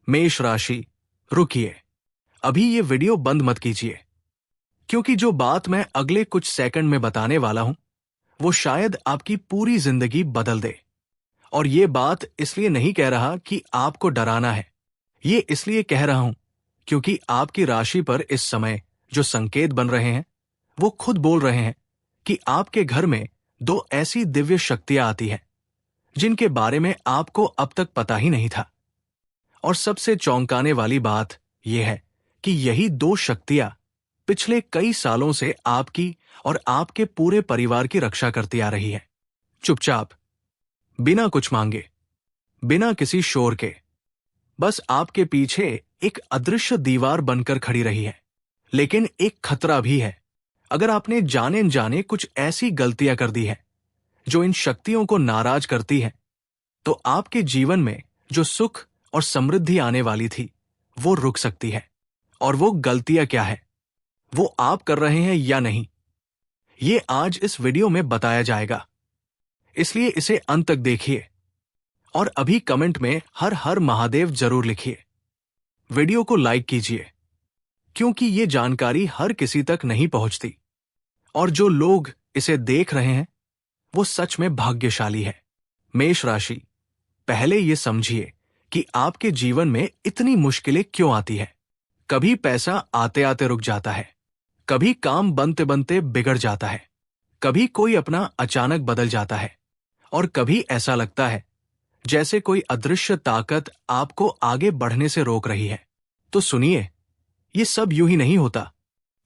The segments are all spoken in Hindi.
मेष राशि, रुकिए, अभी ये वीडियो बंद मत कीजिए, क्योंकि जो बात मैं अगले कुछ सेकंड में बताने वाला हूं वो शायद आपकी पूरी जिंदगी बदल दे। और ये बात इसलिए नहीं कह रहा कि आपको डराना है, ये इसलिए कह रहा हूं क्योंकि आपकी राशि पर इस समय जो संकेत बन रहे हैं वो खुद बोल रहे हैं कि आपके घर में दो ऐसी दिव्य शक्तियां आती हैं जिनके बारे में आपको अब तक पता ही नहीं था। और सबसे चौंकाने वाली बात यह है कि यही दो शक्तियां पिछले कई सालों से आपकी और आपके पूरे परिवार की रक्षा करती आ रही है, चुपचाप, बिना कुछ मांगे, बिना किसी शोर के। बस आपके पीछे एक अदृश्य दीवार बनकर खड़ी रही है। लेकिन एक खतरा भी है। अगर आपने जाने अनजाने कुछ ऐसी गलतियां कर दी है जो इन शक्तियों को नाराज करती है, तो आपके जीवन में जो सुख और समृद्धि आने वाली थी वो रुक सकती है। और वो गलतियां क्या है, वो आप कर रहे हैं या नहीं, ये आज इस वीडियो में बताया जाएगा। इसलिए इसे अंत तक देखिए और अभी कमेंट में हर हर महादेव जरूर लिखिए। वीडियो को लाइक कीजिए, क्योंकि ये जानकारी हर किसी तक नहीं पहुंचती, और जो लोग इसे देख रहे हैं वो सच में भाग्यशाली है। मेष राशि, पहले ये समझिए कि आपके जीवन में इतनी मुश्किलें क्यों आती है। कभी पैसा आते आते रुक जाता है, कभी काम बनते बनते बिगड़ जाता है, कभी कोई अपना अचानक बदल जाता है, और कभी ऐसा लगता है जैसे कोई अदृश्य ताकत आपको आगे बढ़ने से रोक रही है। तो सुनिए, ये सब यूं ही नहीं होता।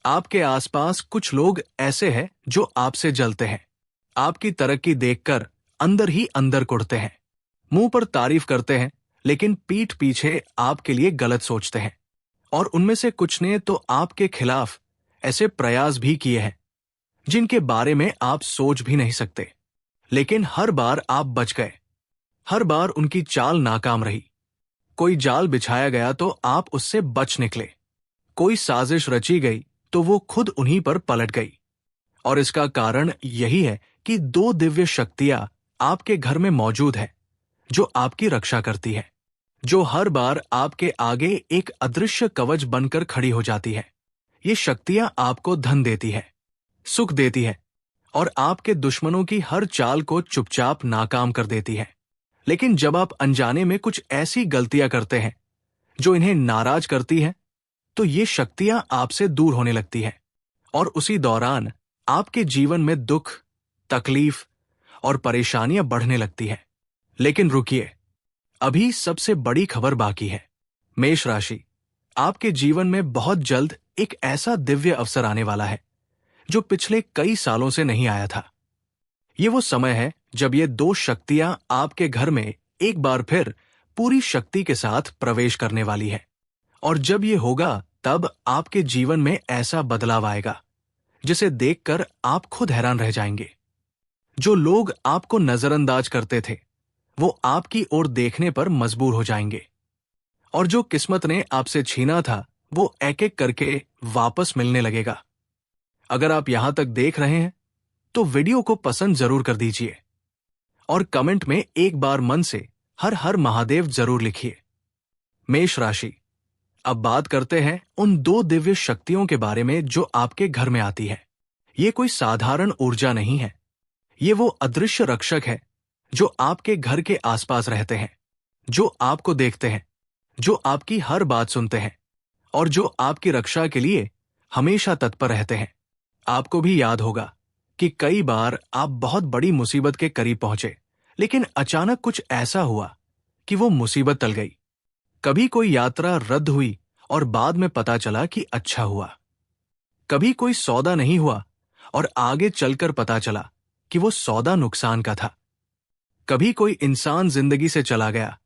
आपके आसपास कुछ लोग ऐसे हैं जो आपसे जलते हैं, आपकी तरक्की देखकर अंदर ही अंदर कुढ़ते हैं, मुंह पर तारीफ करते हैं लेकिन पीठ पीछे आपके लिए गलत सोचते हैं। और उनमें से कुछ ने तो आपके खिलाफ ऐसे प्रयास भी किए हैं जिनके बारे में आप सोच भी नहीं सकते। लेकिन हर बार आप बच गए, हर बार उनकी चाल नाकाम रही। कोई जाल बिछाया गया तो आप उससे बच निकले, कोई साजिश रची गई तो वो खुद उन्हीं पर पलट गई। और इसका कारण यही है कि दो दिव्य शक्तियां आपके घर में मौजूद है जो आपकी रक्षा करती है, जो हर बार आपके आगे एक अदृश्य कवच बनकर खड़ी हो जाती है। ये शक्तियां आपको धन देती है, सुख देती है, और आपके दुश्मनों की हर चाल को चुपचाप नाकाम कर देती है। लेकिन जब आप अनजाने में कुछ ऐसी गलतियां करते हैं जो इन्हें नाराज करती हैं, तो ये शक्तियां आपसे दूर होने लगती हैं, और उसी दौरान आपके जीवन में दुख, तकलीफ और परेशानियां बढ़ने लगती हैं। लेकिन रुकिए, अभी सबसे बड़ी खबर बाकी है। मेष राशि, आपके जीवन में बहुत जल्द एक ऐसा दिव्य अवसर आने वाला है जो पिछले कई सालों से नहीं आया था। ये वो समय है जब ये दो शक्तियां आपके घर में एक बार फिर पूरी शक्ति के साथ प्रवेश करने वाली है। और जब ये होगा तब आपके जीवन में ऐसा बदलाव आएगा जिसे देखकर आप खुद हैरान रह जाएंगे। जो लोग आपको नजरअंदाज करते थे वो आपकी ओर देखने पर मजबूर हो जाएंगे, और जो किस्मत ने आपसे छीना था वो एक एक करके वापस मिलने लगेगा। अगर आप यहां तक देख रहे हैं तो वीडियो को पसंद जरूर कर दीजिए और कमेंट में एक बार मन से हर हर महादेव जरूर लिखिए। मेष राशि, अब बात करते हैं उन दो दिव्य शक्तियों के बारे में जो आपके घर में आती है। ये कोई साधारण ऊर्जा नहीं है, ये वो अदृश्य रक्षक है जो आपके घर के आसपास रहते हैं, जो आपको देखते हैं, जो आपकी हर बात सुनते हैं, और जो आपकी रक्षा के लिए हमेशा तत्पर रहते हैं। आपको भी याद होगा कि कई बार आप बहुत बड़ी मुसीबत के करीब पहुंचे, लेकिन अचानक कुछ ऐसा हुआ कि वो मुसीबत टल गई। कभी कोई यात्रा रद्द हुई और बाद में पता चला कि अच्छा हुआ। कभी कोई सौदा नहीं हुआ और आगे चलकर पता चला कि वो सौदा नुकसान का था। कभी कोई इंसान जिंदगी से चला गया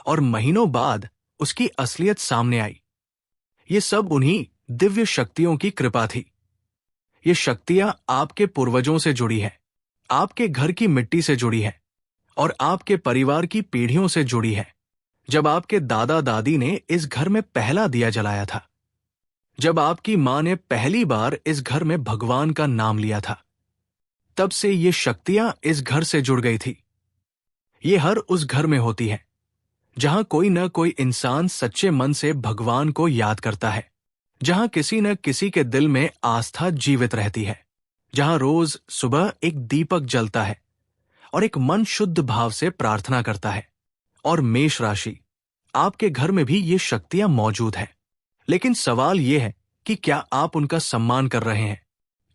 और महीनों बाद उसकी असलियत सामने आई। ये सब उन्हीं दिव्य शक्तियों की कृपा थी। ये शक्तियां आपके पूर्वजों से जुड़ी है, आपके घर की मिट्टी से जुड़ी है, और आपके परिवार की पीढ़ियों से जुड़ी है। जब आपके दादा दादी ने इस घर में पहला दिया जलाया था, जब आपकी मां ने पहली बार इस घर में भगवान का नाम लिया था, तब से ये शक्तियां इस घर से जुड़ गई थी। ये हर उस घर में होती है जहां कोई न कोई इंसान सच्चे मन से भगवान को याद करता है, जहां किसी न किसी के दिल में आस्था जीवित रहती है, जहां रोज सुबह एक दीपक जलता है और एक मन शुद्ध भाव से प्रार्थना करता है। और मेष राशि, आपके घर में भी ये शक्तियां मौजूद हैं। लेकिन सवाल यह है कि क्या आप उनका सम्मान कर रहे हैं?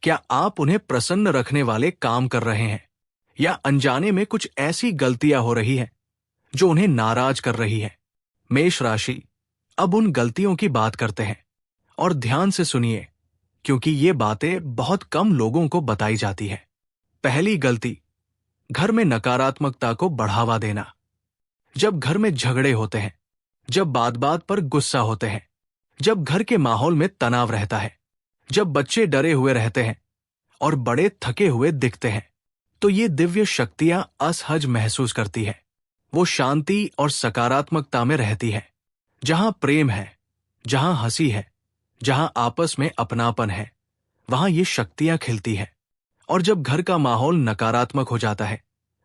क्या आप उन्हें प्रसन्न रखने वाले काम कर रहे हैं, या अनजाने में कुछ ऐसी गलतियां हो रही हैं जो उन्हें नाराज कर रही है? मेष राशि, अब उन गलतियों की बात करते हैं, और ध्यान से सुनिए, क्योंकि ये बातें बहुत कम लोगों को बताई जाती है। पहली गलती, घर में नकारात्मकता को बढ़ावा देना। जब घर में झगड़े होते हैं, जब बात बात पर गुस्सा होते हैं, जब घर के माहौल में तनाव रहता है, जब बच्चे डरे हुए रहते हैं और बड़े थके हुए दिखते हैं, तो ये दिव्य शक्तियां असहज महसूस करती है। वो शांति और सकारात्मकता में रहती है। जहां प्रेम है, जहां हंसी है, जहां आपस में अपनापन है, वहां ये शक्तियां खिलती है। और जब घर का माहौल नकारात्मक हो जाता है,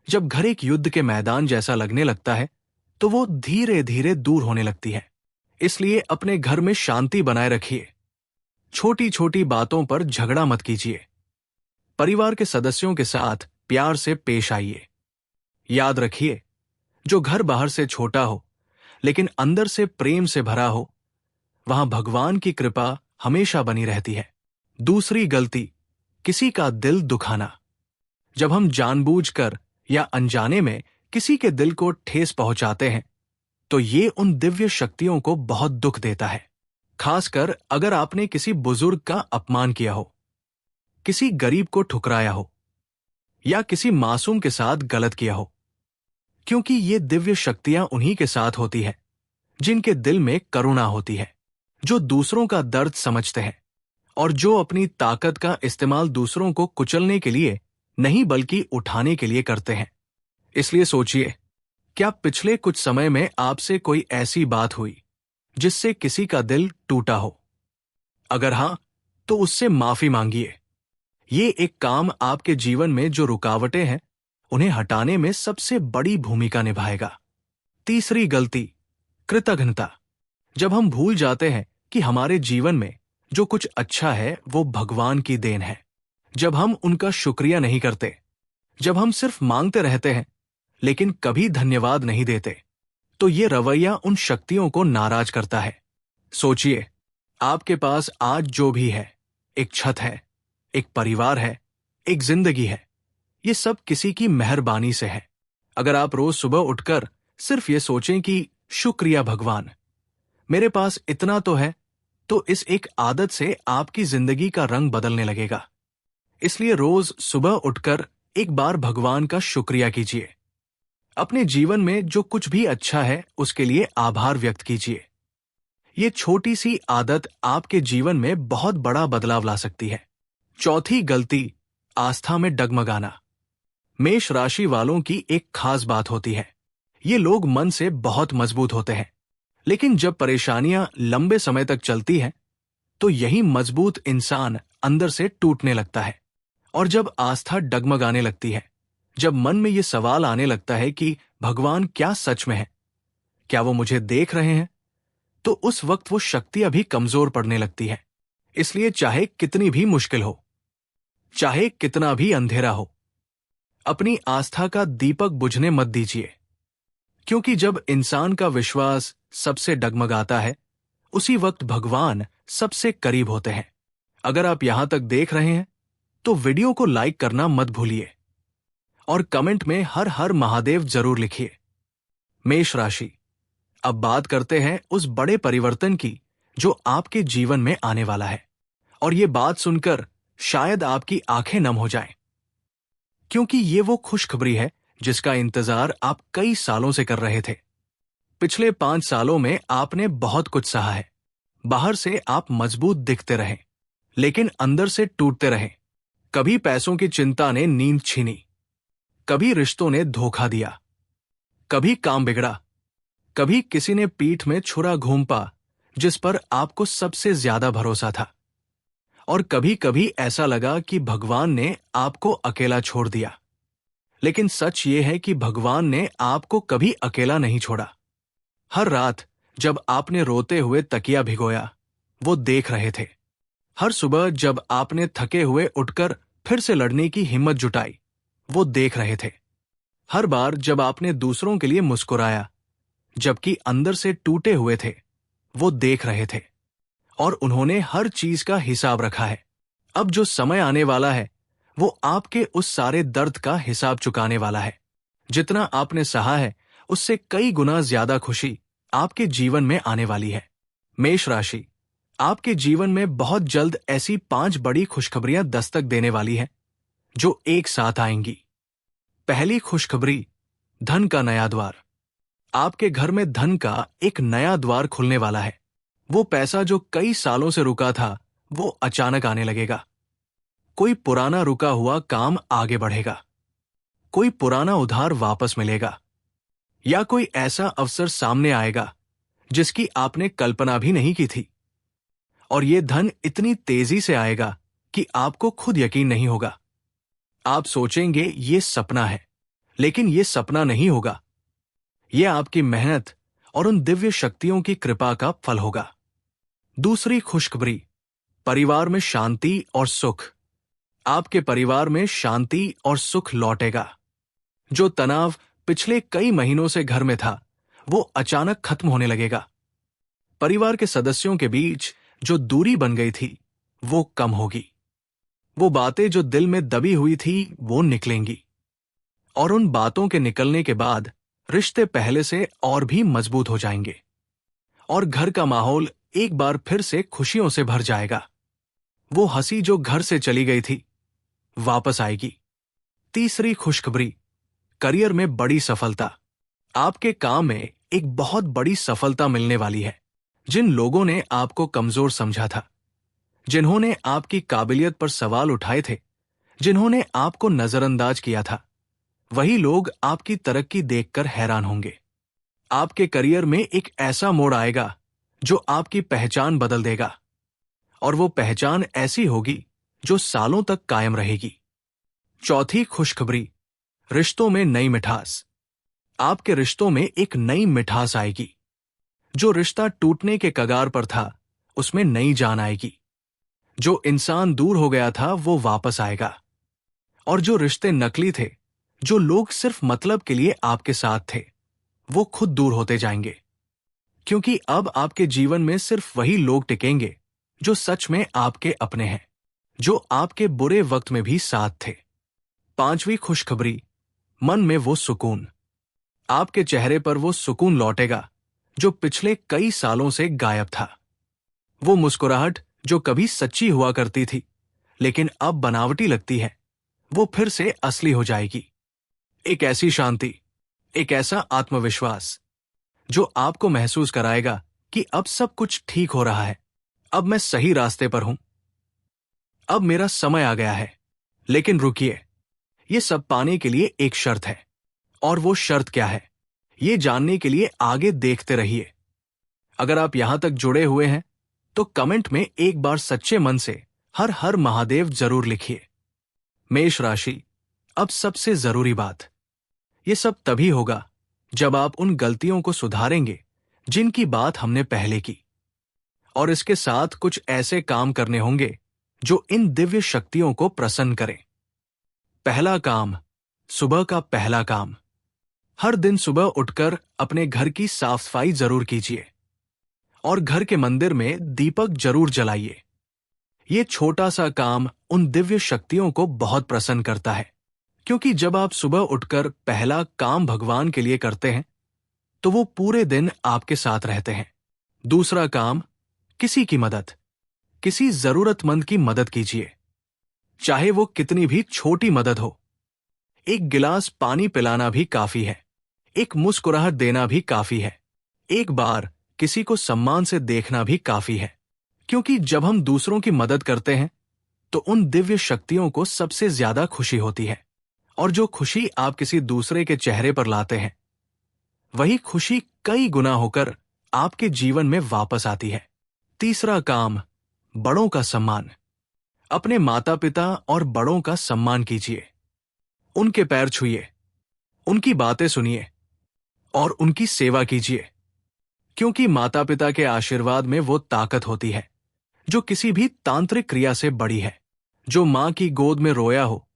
जब घर एक युद्ध के मैदान जैसा लगने लगता है, तो वो धीरे धीरे दूर होने लगती है। इसलिए अपने घर में शांति बनाए रखिए। छोटी छोटी बातों पर झगड़ा मत कीजिए। परिवार के सदस्यों के साथ प्यार से पेश आइए। याद रखिए, जो घर बाहर से छोटा हो लेकिन अंदर से प्रेम से भरा हो, वहां भगवान की कृपा हमेशा बनी रहती है। दूसरी गलती, किसी का दिल दुखाना। जब हम जानबूझकर या अनजाने में किसी के दिल को ठेस पहुंचाते हैं, तो ये उन दिव्य शक्तियों को बहुत दुख देता है। खासकर अगर आपने किसी बुजुर्ग का अपमान किया हो, किसी गरीब को ठुकराया हो, या किसी मासूम के साथ गलत किया हो। क्योंकि ये दिव्य शक्तियां उन्हीं के साथ होती है जिनके दिल में करुणा होती है, जो दूसरों का दर्द समझते हैं और जो अपनी ताकत का इस्तेमाल दूसरों को कुचलने के लिए नहीं बल्कि उठाने के लिए करते हैं। इसलिए सोचिए, क्या पिछले कुछ समय में आपसे कोई ऐसी बात हुई जिससे किसी का दिल टूटा हो? अगर हां, तो उससे माफी मांगिए। ये एक काम आपके जीवन में जो रुकावटें हैं, उन्हें हटाने में सबसे बड़ी भूमिका निभाएगा। तीसरी गलती, कृतज्ञता। जब हम भूल जाते हैं कि हमारे जीवन में जो कुछ अच्छा है वो भगवान की देन है, जब हम उनका शुक्रिया नहीं करते, जब हम सिर्फ मांगते रहते हैं लेकिन कभी धन्यवाद नहीं देते, तो ये रवैया उन शक्तियों को नाराज करता है। सोचिए, आपके पास आज जो भी है, एक छत है, एक परिवार है, एक जिंदगी है, ये सब किसी की मेहरबानी से है। अगर आप रोज सुबह उठकर सिर्फ ये सोचें कि शुक्रिया भगवान, मेरे पास इतना तो है, तो इस एक आदत से आपकी जिंदगी का रंग बदलने लगेगा। इसलिए रोज सुबह उठकर एक बार भगवान का शुक्रिया कीजिए। अपने जीवन में जो कुछ भी अच्छा है उसके लिए आभार व्यक्त कीजिए। ये छोटी सी आदत आपके जीवन में बहुत बड़ा बदलाव ला सकती है। चौथी गलती, आस्था में डगमगाना। मेष राशि वालों की एक खास बात होती है, ये लोग मन से बहुत मजबूत होते हैं, लेकिन जब परेशानियां लंबे समय तक चलती हैं, तो यही मजबूत इंसान अंदर से टूटने लगता है। और जब आस्था डगमगाने लगती है, जब मन में ये सवाल आने लगता है कि भगवान क्या सच में है, क्या वो मुझे देख रहे हैं, तो उस वक्त वो शक्तियां भी कमजोर पड़ने लगती है। इसलिए चाहे कितनी भी मुश्किल हो, चाहे कितना भी अंधेरा हो, अपनी आस्था का दीपक बुझने मत दीजिए। क्योंकि जब इंसान का विश्वास सबसे डगमगाता है, उसी वक्त भगवान सबसे करीब होते हैं। अगर आप यहां तक देख रहे हैं, तो वीडियो को लाइक करना मत भूलिए और कमेंट में हर हर महादेव जरूर लिखिए। मेष राशि, अब बात करते हैं उस बड़े परिवर्तन की जो आपके जीवन में आने वाला है। और ये बात सुनकर शायद आपकी आंखें नम हो जाएं, क्योंकि ये वो खुशखबरी है जिसका इंतजार आप कई सालों से कर रहे थे। पिछले 5 सालों में आपने बहुत कुछ सहा है। बाहर से आप मजबूत दिखते रहे, लेकिन अंदर से टूटते रहे। कभी पैसों की चिंता ने नींद छीनी, कभी रिश्तों ने धोखा दिया, कभी काम बिगड़ा, कभी किसी ने पीठ में छुरा घूंपा जिस पर आपको सबसे ज्यादा भरोसा था, और कभी कभी ऐसा लगा कि भगवान ने आपको अकेला छोड़ दिया। लेकिन सच ये है कि भगवान ने आपको कभी अकेला नहीं छोड़ा। हर रात जब आपने रोते हुए तकिया भिगोया, वो देख रहे थे। हर सुबह जब आपने थके हुए उठकर फिर से लड़ने की हिम्मत जुटाई, वो देख रहे थे। हर बार जब आपने दूसरों के लिए मुस्कुराया, जबकि अंदर से टूटे हुए थे, वो देख रहे थे। और उन्होंने हर चीज का हिसाब रखा है। अब जो समय आने वाला है, वो आपके उस सारे दर्द का हिसाब चुकाने वाला है। जितना आपने सहा है, उससे कई गुना ज्यादा खुशी आपके जीवन में आने वाली है। मेष राशि, आपके जीवन में बहुत जल्द ऐसी 5 बड़ी खुशखबरियां दस्तक देने वाली हैं, जो एक साथ आएंगी। पहली खुशखबरी, धन का नया द्वार। आपके घर में धन का एक नया द्वार खुलने वाला है। वो पैसा जो कई सालों से रुका था, वो अचानक आने लगेगा। कोई पुराना रुका हुआ काम आगे बढ़ेगा। कोई पुराना उधार वापस मिलेगा। या कोई ऐसा अवसर सामने आएगा जिसकी आपने कल्पना भी नहीं की थी। और ये धन इतनी तेजी से आएगा कि आपको खुद यकीन नहीं होगा। आप सोचेंगे ये सपना है, लेकिन ये सपना नहीं होगा। ये आपकी मेहनत और उन दिव्य शक्तियों की कृपा का फल होगा। दूसरी खुशखबरी, परिवार में शांति और सुख। आपके परिवार में शांति और सुख लौटेगा। जो तनाव पिछले कई महीनों से घर में था, वो अचानक खत्म होने लगेगा। परिवार के सदस्यों के बीच जो दूरी बन गई थी, वो कम होगी। वो बातें जो दिल में दबी हुई थी, वो निकलेंगी। और उन बातों के निकलने के बाद रिश्ते पहले से और भी मजबूत हो जाएंगे। और घर का माहौल एक बार फिर से खुशियों से भर जाएगा। वो हंसी जो घर से चली गई थी, वापस आएगी। तीसरी खुशखबरी, करियर में बड़ी सफलता। आपके काम में एक बहुत बड़ी सफलता मिलने वाली है। जिन लोगों ने आपको कमजोर समझा था, जिन्होंने आपकी काबिलियत पर सवाल उठाए थे, जिन्होंने आपको नजरअंदाज किया था, वही लोग आपकी तरक्की देखकर हैरान होंगे। आपके करियर में एक ऐसा मोड़ आएगा जो आपकी पहचान बदल देगा। और वो पहचान ऐसी होगी जो सालों तक कायम रहेगी। चौथी खुशखबरी, रिश्तों में नई मिठास। आपके रिश्तों में एक नई मिठास आएगी। जो रिश्ता टूटने के कगार पर था, उसमें नई जान आएगी। जो इंसान दूर हो गया था, वो वापस आएगा। और जो रिश्ते नकली थे, जो लोग सिर्फ मतलब के लिए आपके साथ थे, वो खुद दूर होते जाएंगे। क्योंकि अब आपके जीवन में सिर्फ वही लोग टिकेंगे जो सच में आपके अपने हैं, जो आपके बुरे वक्त में भी साथ थे। पांचवी खुशखबरी, मन में वो सुकून। आपके चेहरे पर वो सुकून लौटेगा जो पिछले कई सालों से गायब था। वो मुस्कुराहट जो कभी सच्ची हुआ करती थी, लेकिन अब बनावटी लगती है, वो फिर से असली हो जाएगी। एक ऐसी शांति, एक ऐसा आत्मविश्वास जो आपको महसूस कराएगा कि अब सब कुछ ठीक हो रहा है। अब मैं सही रास्ते पर हूं। अब मेरा समय आ गया है। लेकिन रुकिए, ये सब पाने के लिए एक शर्त है। और वो शर्त क्या है, ये जानने के लिए आगे देखते रहिए। अगर आप यहां तक जुड़े हुए हैं, तो कमेंट में एक बार सच्चे मन से हर हर महादेव जरूर लिखिए। मेष राशि, अब सबसे जरूरी बात, ये सब तभी होगा जब आप उन गलतियों को सुधारेंगे जिनकी बात हमने पहले की। और इसके साथ कुछ ऐसे काम करने होंगे जो इन दिव्य शक्तियों को प्रसन्न करें। पहला काम, सुबह का पहला काम। हर दिन सुबह उठकर अपने घर की साफ सफाई जरूर कीजिए। और घर के मंदिर में दीपक जरूर जलाइए। ये छोटा सा काम उन दिव्य शक्तियों को बहुत प्रसन्न करता है। क्योंकि जब आप सुबह उठकर पहला काम भगवान के लिए करते हैं, तो वो पूरे दिन आपके साथ रहते हैं। दूसरा काम, किसी की मदद, किसी जरूरतमंद की मदद कीजिए। चाहे वो कितनी भी छोटी मदद हो। एक गिलास पानी पिलाना भी काफी है। एक मुस्कुराहट देना भी काफी है। एक बार किसी को सम्मान से देखना भी काफी है। क्योंकि जब हम दूसरों की मदद करते हैं, तो उन दिव्य शक्तियों को सबसे ज्यादा खुशी होती है। और जो खुशी आप किसी दूसरे के चेहरे पर लाते हैं, वही खुशी कई गुना होकर आपके जीवन में वापस आती है। तीसरा काम, बड़ों का सम्मान। अपने माता पिता और बड़ों का सम्मान कीजिए। उनके पैर छूइए, उनकी बातें सुनिए और उनकी सेवा कीजिए। क्योंकि माता पिता के आशीर्वाद में वो ताकत होती है जो किसी भी तांत्रिक क्रिया से बड़ी है। जो मां की गोद में रोया हो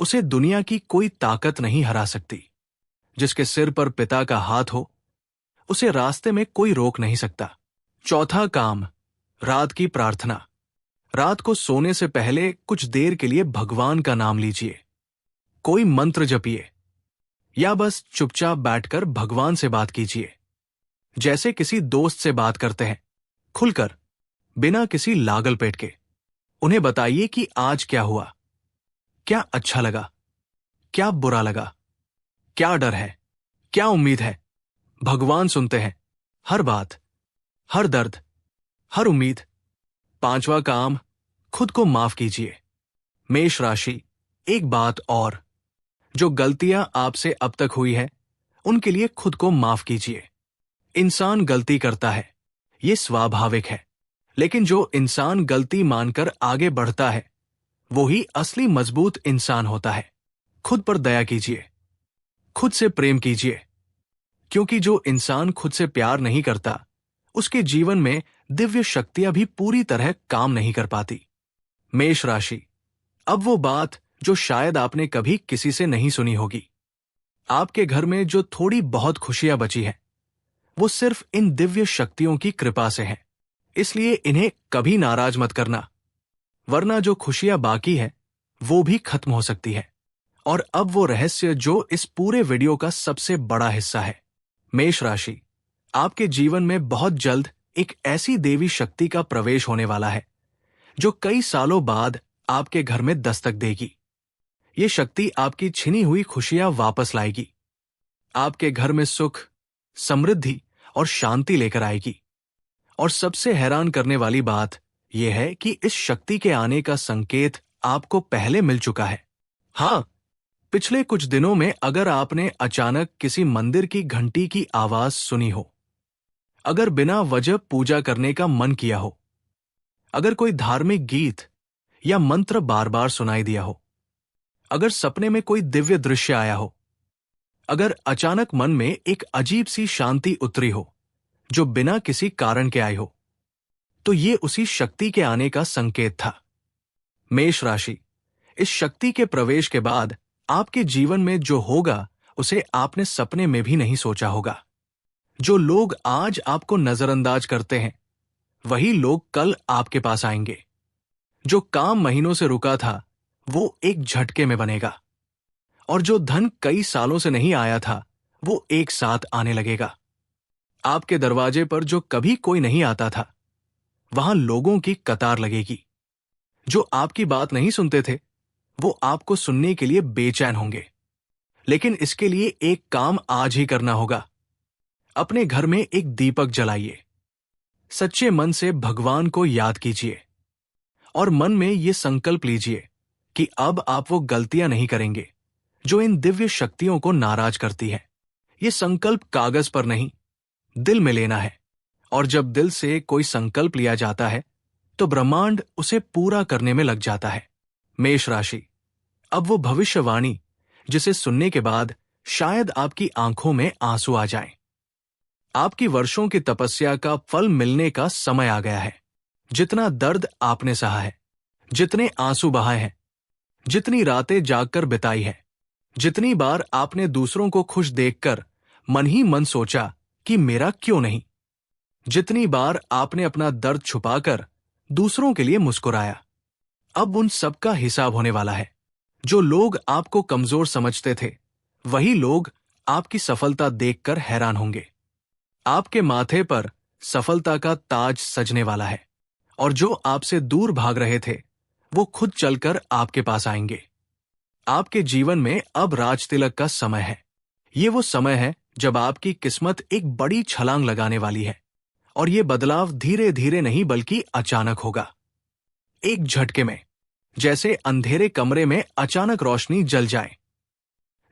उसे दुनिया की कोई ताकत नहीं हरा सकती। जिसके सिर पर पिता का हाथ हो उसे रास्ते में कोई रोक नहीं सकता। चौथा काम, रात की प्रार्थना। रात को सोने से पहले कुछ देर के लिए भगवान का नाम लीजिए। कोई मंत्र जपिए या बस चुपचाप बैठकर भगवान से बात कीजिए, जैसे किसी दोस्त से बात करते हैं, खुलकर, बिना किसी लागल पेट के। उन्हें बताइए कि आज क्या हुआ, क्या अच्छा लगा, क्या बुरा लगा, क्या डर है, क्या उम्मीद है। भगवान सुनते हैं हर बात, हर दर्द, हर उम्मीद। पांचवा काम, खुद को माफ कीजिए। मेष राशि, एक बात और, जो गलतियां आपसे अब तक हुई है उनके लिए खुद को माफ कीजिए। इंसान गलती करता है, ये स्वाभाविक है, लेकिन जो इंसान गलती मानकर आगे बढ़ता है वो ही असली मजबूत इंसान होता है। खुद पर दया कीजिए, खुद से प्रेम कीजिए, क्योंकि जो इंसान खुद से प्यार नहीं करता उसके जीवन में दिव्य शक्तियां भी पूरी तरह काम नहीं कर पाती। मेष राशि, अब वो बात जो शायद आपने कभी किसी से नहीं सुनी होगी। आपके घर में जो थोड़ी बहुत खुशियां बची हैं वो सिर्फ इन दिव्य शक्तियों की कृपा से है, इसलिए इन्हें कभी नाराज मत करना, वरना जो खुशियां बाकी है वो भी खत्म हो सकती है। और अब वो रहस्य जो इस पूरे वीडियो का सबसे बड़ा हिस्सा है। मेष राशि, आपके जीवन में बहुत जल्द एक ऐसी देवी शक्ति का प्रवेश होने वाला है जो कई सालों बाद आपके घर में दस्तक देगी। ये शक्ति आपकी छिनी हुई खुशियां वापस लाएगी, आपके घर में सुख, समृद्धि और शांति लेकर आएगी। और सबसे हैरान करने वाली बात यह है कि इस शक्ति के आने का संकेत आपको पहले मिल चुका है। हां, पिछले कुछ दिनों में अगर आपने अचानक किसी मंदिर की घंटी की आवाज सुनी हो, अगर बिना वजह पूजा करने का मन किया हो, अगर कोई धार्मिक गीत या मंत्र बार बार सुनाई दिया हो, अगर सपने में कोई दिव्य दृश्य आया हो, अगर अचानक मन में एक अजीब सी शांति उतरी हो जो बिना किसी कारण के आई हो, तो ये उसी शक्ति के आने का संकेत था। मेष राशि, इस शक्ति के प्रवेश के बाद आपके जीवन में जो होगा उसे आपने सपने में भी नहीं सोचा होगा। जो लोग आज आपको नजरअंदाज करते हैं वही लोग कल आपके पास आएंगे। जो काम महीनों से रुका था वो एक झटके में बनेगा, और जो धन कई सालों से नहीं आया था वो एक साथ आने लगेगा। आपके दरवाजे पर जो कभी कोई नहीं आता था वहां लोगों की कतार लगेगी। जो आपकी बात नहीं सुनते थे वो आपको सुनने के लिए बेचैन होंगे। लेकिन इसके लिए एक काम आज ही करना होगा। अपने घर में एक दीपक जलाइए, सच्चे मन से भगवान को याद कीजिए और मन में ये संकल्प लीजिए कि अब आप वो गलतियां नहीं करेंगे जो इन दिव्य शक्तियों को नाराज करती है। ये संकल्प कागज पर नहीं, दिल में लेना है। और जब दिल से कोई संकल्प लिया जाता है तो ब्रह्मांड उसे पूरा करने में लग जाता है। मेष राशि, अब वो भविष्यवाणी जिसे सुनने के बाद शायद आपकी आंखों में आंसू आ जाएं। आपकी वर्षों की तपस्या का फल मिलने का समय आ गया है। जितना दर्द आपने सहा है, जितने आंसू बहाए हैं, जितनी रातें जागकर बिताई है, जितनी बार आपने दूसरों को खुश देखकर मन ही मन सोचा कि मेरा क्यों नहीं, जितनी बार आपने अपना दर्द छुपाकर दूसरों के लिए मुस्कुराया, अब उन सब का हिसाब होने वाला है। जो लोग आपको कमजोर समझते थे वही लोग आपकी सफलता देखकर हैरान होंगे। आपके माथे पर सफलता का ताज सजने वाला है, और जो आपसे दूर भाग रहे थे वो खुद चलकर आपके पास आएंगे। आपके जीवन में अब राज तिलक का समय है। ये वो समय है जब आपकी किस्मत एक बड़ी छलांग लगाने वाली है, और ये बदलाव धीरे धीरे नहीं बल्कि अचानक होगा। एक झटके में, जैसे अंधेरे कमरे में अचानक रोशनी जल जाए,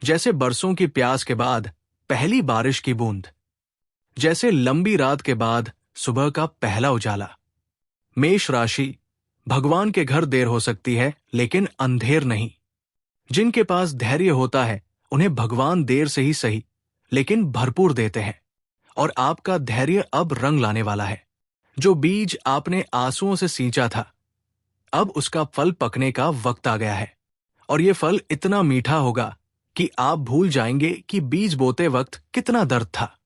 जैसे बरसों की प्यास के बाद पहली बारिश की बूंद, जैसे लंबी रात के बाद सुबह का पहला उजाला। मेष राशि, भगवान के घर देर हो सकती है लेकिन अंधेर नहीं। जिनके पास धैर्य होता है उन्हें भगवान देर से ही सही लेकिन भरपूर देते हैं, और आपका धैर्य अब रंग लाने वाला है। जो बीज आपने आंसुओं से सींचा था, अब उसका फल पकने का वक्त आ गया है। और ये फल इतना मीठा होगा कि आप भूल जाएंगे कि बीज बोते वक्त कितना दर्द था।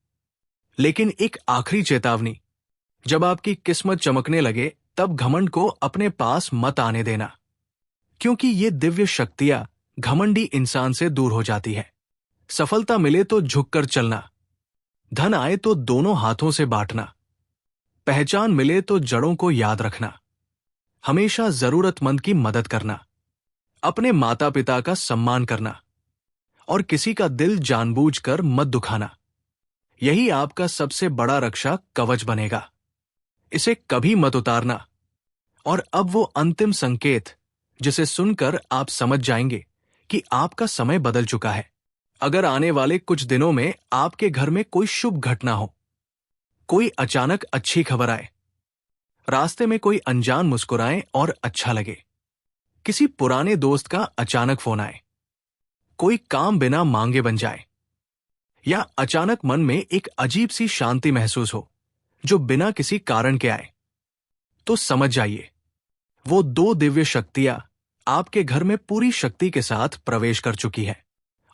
लेकिन एक आखिरी चेतावनी, जब आपकी किस्मत चमकने लगे तब घमंड को अपने पास मत आने देना, क्योंकि ये दिव्य शक्तियां घमंडी इंसान से दूर हो जाती है। सफलता मिले तो झुककर चलना, धन आए तो दोनों हाथों से बांटना, पहचान मिले तो जड़ों को याद रखना, हमेशा जरूरतमंद की मदद करना, अपने माता पिता का सम्मान करना और किसी का दिल जानबूझकर मत दुखाना। यही आपका सबसे बड़ा रक्षा कवच बनेगा। इसे कभी मत उतारना। और अब वो अंतिम संकेत जिसे सुनकर आप समझ जाएंगे कि आपका समय बदल चुका है। अगर आने वाले कुछ दिनों में आपके घर में कोई शुभ घटना हो, कोई अचानक अच्छी खबर आए, रास्ते में कोई अनजान मुस्कुराए और अच्छा लगे, किसी पुराने दोस्त का अचानक फोन आए, कोई काम बिना मांगे बन जाए, या अचानक मन में एक अजीब सी शांति महसूस हो जो बिना किसी कारण के आए, तो समझ जाइए वो दो दिव्य शक्तियां आपके घर में पूरी शक्ति के साथ प्रवेश कर चुकी है।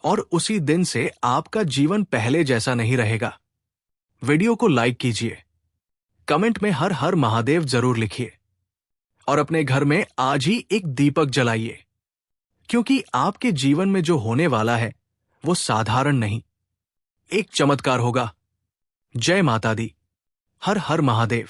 और उसी दिन से आपका जीवन पहले जैसा नहीं रहेगा। वीडियो को लाइक कीजिए, कमेंट में हर हर महादेव जरूर लिखिए और अपने घर में आज ही एक दीपक जलाइए, क्योंकि आपके जीवन में जो होने वाला है वो साधारण नहीं, एक चमत्कार होगा। जय माता दी। हर हर महादेव।